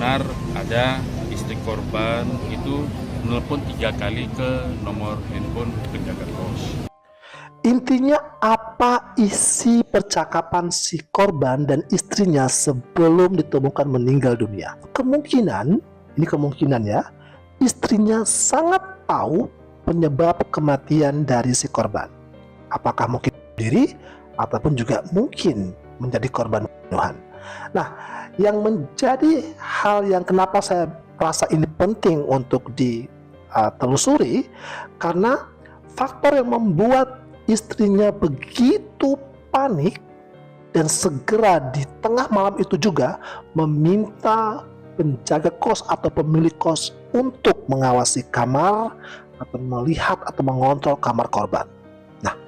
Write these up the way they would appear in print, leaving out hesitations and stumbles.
benar ada istri korban itu menelpon 3 kali ke nomor handphone penjaga kos. Intinya apa isi percakapan si korban dan istrinya sebelum ditemukan meninggal dunia? Kemungkinan ya, istrinya sangat tahu penyebab kematian dari si korban. Apakah mungkin diri ataupun juga mungkin menjadi korban pembunuhan. Nah, yang menjadi hal yang kenapa saya rasa ini penting untuk ditelusuri karena faktor yang membuat istrinya begitu panik dan segera di tengah malam itu juga meminta penjaga kos atau pemilik kos untuk mengawasi kamar atau melihat atau mengontrol kamar korban. Nah,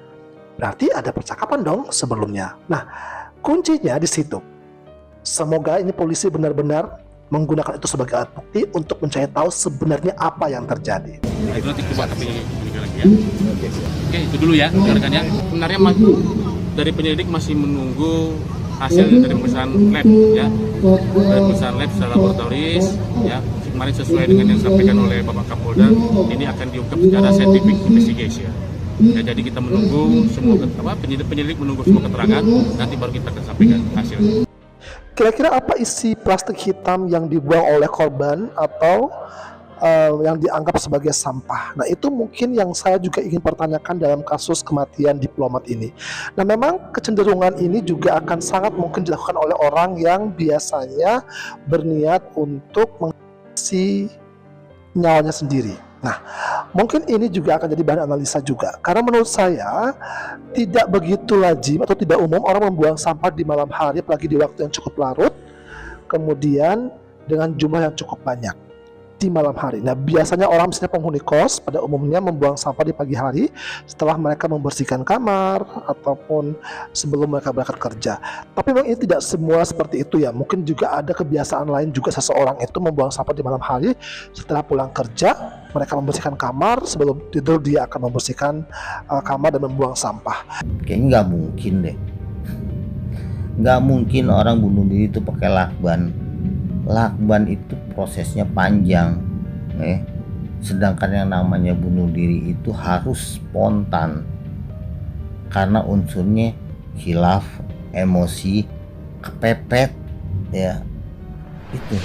berarti ada percakapan dong sebelumnya. Nah, kuncinya di situ. Semoga ini polisi benar-benar menggunakan itu sebagai alat bukti untuk mencari tahu sebenarnya apa yang terjadi. Nah, itu nanti coba kami berikan lagi ya. Oke, itu dulu ya rekan-rekan ya. Sebenarnya dari penyelidik masih menunggu hasil dari pemeriksaan lab ya. Dari pemeriksaan lab secara laboratoris ya. Kemarin sesuai dengan yang disampaikan oleh Bapak Kapolda, ini akan diungkap secara scientific investigation. Ya, jadi kita menunggu semua penyelidik menunggu semua keterangan, nanti baru kita akan sampaikan hasilnya. Kira-kira apa isi plastik hitam yang dibuang oleh korban atau yang dianggap sebagai sampah? Nah, itu mungkin yang saya juga ingin pertanyakan dalam kasus kematian diplomat ini. Nah, memang kecenderungan ini juga akan sangat mungkin dilakukan oleh orang yang biasanya berniat untuk mengisi nyawanya sendiri. Nah, mungkin ini juga akan jadi bahan analisa juga. Karena menurut saya tidak begitu lazim atau tidak umum orang membuang sampah di malam hari, apalagi di waktu yang cukup larut, kemudian dengan jumlah yang cukup banyak di malam hari. Nah, biasanya orang misalnya penghuni kos pada umumnya membuang sampah di pagi hari setelah mereka membersihkan kamar ataupun sebelum mereka berangkat kerja. Tapi memang ini tidak semua seperti itu ya. Mungkin juga ada kebiasaan lain juga seseorang itu membuang sampah di malam hari setelah pulang kerja. Mereka membersihkan kamar, sebelum tidur dia akan membersihkan kamar dan membuang sampah. Kayaknya nggak mungkin deh. Nggak mungkin orang bunuh diri itu pakai lakban. Lakban itu prosesnya panjang, sedangkan yang namanya bunuh diri itu harus spontan karena unsurnya khilaf, emosi, kepepet, ya itu.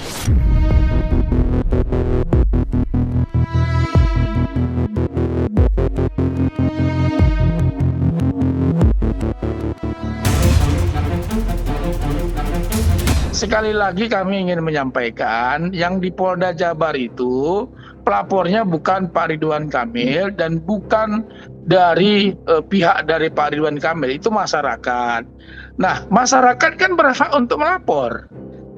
Sekali lagi kami ingin menyampaikan yang di Polda Jabar itu pelapornya bukan Pak Ridwan Kamil dan bukan dari pihak dari Pak Ridwan Kamil, itu masyarakat. Nah, masyarakat kan berhak untuk melapor.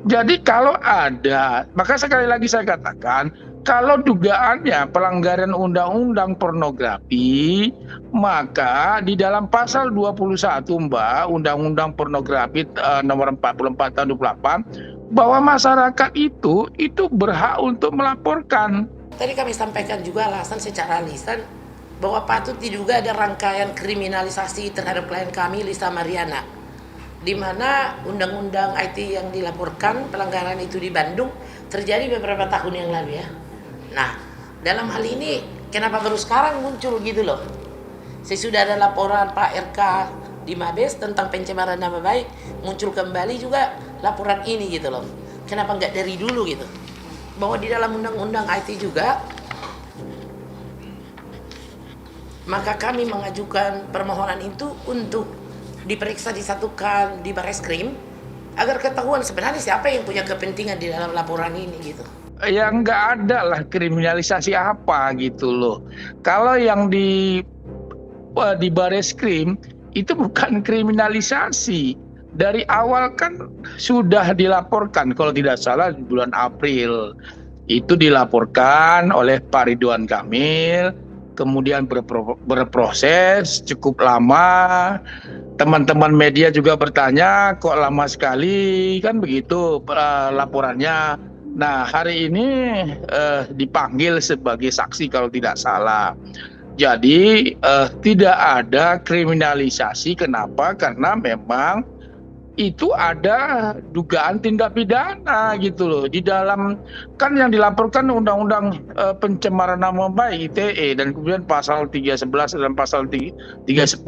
Jadi kalau ada, maka sekali lagi saya katakan, kalau dugaannya pelanggaran undang-undang pornografi, maka di dalam pasal 21 Mbak, Undang-Undang Pornografi nomor 44 tahun 28, bahwa masyarakat itu berhak untuk melaporkan. Tadi kami sampaikan juga alasan secara lisan bahwa patut diduga ada rangkaian kriminalisasi terhadap klien kami Lisa Mariana, di mana undang-undang IT yang dilaporkan pelanggaran itu di Bandung terjadi beberapa tahun yang lalu ya. Nah, dalam hal ini kenapa baru sekarang muncul gitu loh? Sesudah ada laporan Pak RK di Mabes tentang pencemaran nama baik, muncul kembali juga laporan ini gitu loh. Kenapa nggak dari dulu gitu? Bahwa di dalam undang-undang IT juga, maka kami mengajukan permohonan itu untuk diperiksa, disatukan di Bareskrim agar ketahuan sebenarnya siapa yang punya kepentingan di dalam laporan ini gitu. Ya nggak ada lah kriminalisasi apa gitu loh. Kalau yang di Bareskrim itu bukan kriminalisasi. Dari awal kan sudah dilaporkan, kalau tidak salah di bulan April itu dilaporkan oleh Pak Ridwan Kamil, kemudian berproses cukup lama. Teman-teman media juga bertanya kok lama sekali, kan begitu laporannya. Nah, hari ini dipanggil sebagai saksi kalau tidak salah. Jadi tidak ada kriminalisasi. Kenapa? Karena memang itu ada dugaan tindak pidana gitu loh. Di dalam kan yang dilaporkan undang-undang pencemaran nama baik ITE dan kemudian pasal 311 dan pasal 310.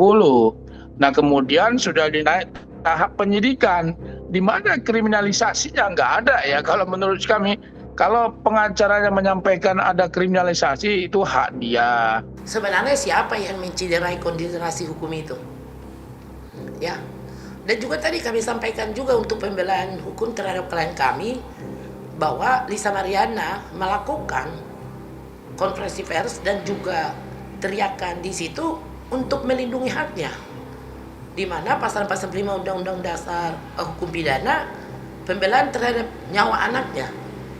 Nah, kemudian sudah dinaik tahap penyidikan di mana kriminalisasinya nggak ada ya kalau menurut kami. Kalau pengacaranya menyampaikan ada kriminalisasi itu hak dia. Sebenarnya siapa yang mencederai konsentrasi hukum itu? Ya. Dan juga tadi kami sampaikan juga untuk pembelaan hukum terhadap klien kami bahwa Lisa Mariana melakukan konferensi pers dan juga teriakan di situ untuk melindungi haknya. Di mana pasal-pasal 5 Undang-Undang Dasar Hukum Pidana pembelaan terhadap nyawa anaknya.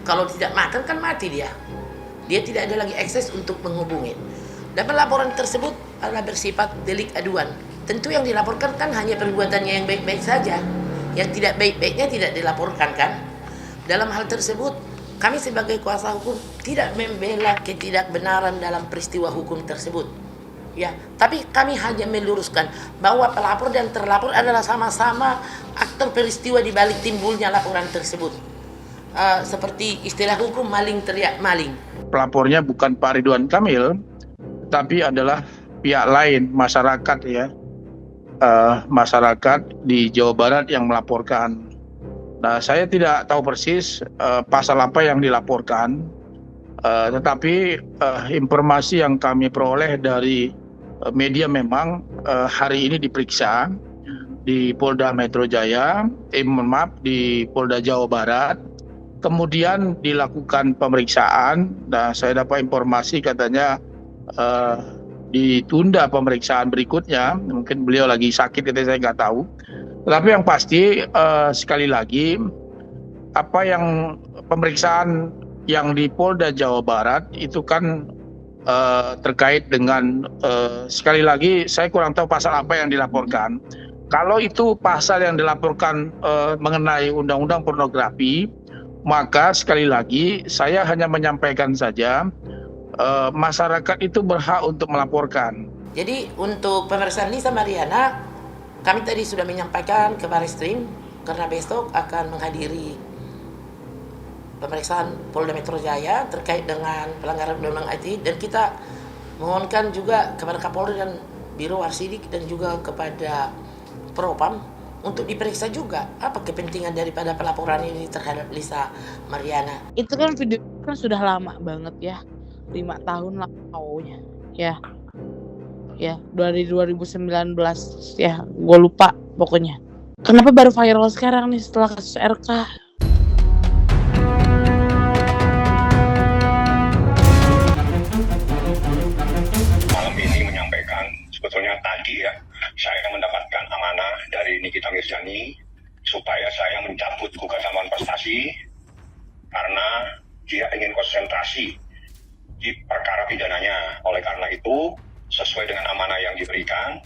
Kalau tidak makan kan mati dia. Dia tidak ada lagi akses untuk menghubungi. Dan laporan tersebut adalah bersifat delik aduan. Tentu yang dilaporkan kan hanya perbuatannya yang baik-baik saja. Yang tidak baik-baiknya tidak dilaporkan kan. Dalam hal tersebut, kami sebagai kuasa hukum tidak membela ketidakbenaran dalam peristiwa hukum tersebut. Ya, tapi kami hanya meluruskan bahwa pelapor dan terlapor adalah sama-sama aktor peristiwa di balik timbulnya laporan tersebut. Seperti istilah hukum maling teriak maling. Pelapornya bukan Pak Ridwan Kamil, tapi adalah pihak lain, masyarakat ya. Masyarakat di Jawa Barat yang melaporkan. Nah, saya tidak tahu persis pasal apa yang dilaporkan, tetapi informasi yang kami peroleh dari media memang hari ini diperiksa di Polda Metro Jaya, di Polda Jawa Barat. Kemudian dilakukan pemeriksaan. Nah, saya dapat informasi katanya ditunda pemeriksaan berikutnya. Mungkin beliau lagi sakit, itu saya nggak tahu. Tetapi yang pasti sekali lagi apa yang pemeriksaan yang di Polda Jawa Barat itu kan terkait dengan sekali lagi saya kurang tahu pasal apa yang dilaporkan. Kalau itu pasal yang dilaporkan mengenai undang-undang pornografi, maka sekali lagi saya hanya menyampaikan saja masyarakat itu berhak untuk melaporkan. Jadi untuk pemeriksaan Lisa Mariana, kami tadi sudah menyampaikan ke Barreskrim karena besok akan menghadiri pemeriksaan Polda Metro Jaya terkait dengan pelanggaran undang-undang IT, dan kita mohonkan juga kepada Kapolri dan Biro Warsidik dan juga kepada Propam untuk diperiksa juga apa kepentingan daripada pelaporan ini terhadap Lisa Mariana. Itu kan video kan sudah lama banget ya, 5 tahun lah maunya ya. Ya, dari 2019 ya, gue lupa pokoknya. Kenapa baru viral sekarang nih setelah kasus RK? Malam ini menyampaikan sebetulnya tadi ya, saya mendapatkan amanah dari Nikita Mirzani supaya saya mencabut gugatan lawan prestasi karena dia ingin konsentrasi di perkara pidananya. Oleh karena itu, sesuai dengan amanah yang diberikan,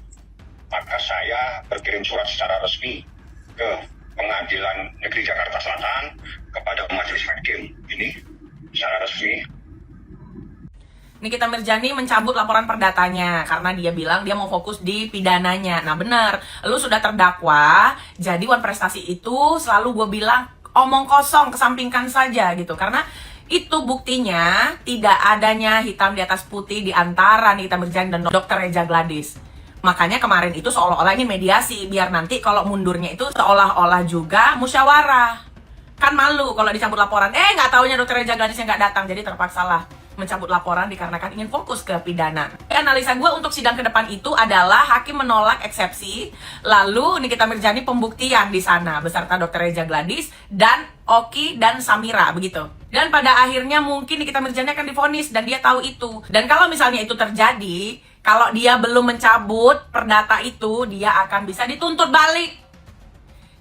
maka saya berkirim surat secara resmi ke Pengadilan Negeri Jakarta Selatan kepada Majelis Hakim ini secara resmi. Nikita Mirzani mencabut laporan perdatanya karena dia bilang dia mau fokus di pidananya. Nah benar, lu sudah terdakwa, jadi wan prestasi itu selalu gue bilang omong kosong, kesampingkan saja gitu. Karena itu buktinya tidak adanya hitam di atas putih di antara Nikita Mirzani dan Dr. Reza Gladys. Makanya kemarin itu seolah-olah ingin mediasi, biar nanti kalau mundurnya itu seolah-olah juga musyawarah. Kan malu kalau dicabut laporan, nggak taunya Dr. Reza Gladys yang nggak datang, jadi terpaksalah mencabut laporan dikarenakan ingin fokus ke pidana. Analisa gue untuk sidang ke depan itu adalah hakim menolak eksepsi, lalu Nikita Mirzani pembuktian di sana beserta Dr. Reza Gladys dan Oki dan Samira begitu. Dan pada akhirnya mungkin Nikita Mirzani akan divonis dan dia tahu itu. Dan kalau misalnya itu terjadi, kalau dia belum mencabut perdata itu, dia akan bisa dituntut balik.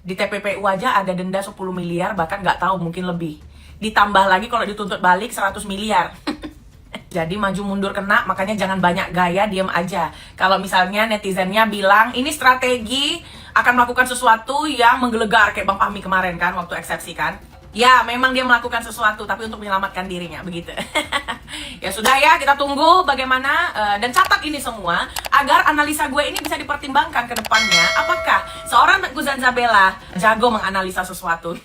Di TPPU aja ada denda 10 miliar, bahkan nggak tahu mungkin lebih. Ditambah lagi kalau dituntut balik 100 miliar. Jadi maju mundur kena, makanya jangan banyak gaya, diem aja. Kalau misalnya netizennya bilang ini strategi akan melakukan sesuatu yang menggelegar kayak Bang Fahmi kemarin kan waktu eksepsi kan. Ya memang dia melakukan sesuatu tapi untuk menyelamatkan dirinya begitu. Ya sudah ya, kita tunggu bagaimana dan catat ini semua agar analisa gue ini bisa dipertimbangkan ke depannya. Apakah seorang Teguh Zanzabella jago menganalisa sesuatu?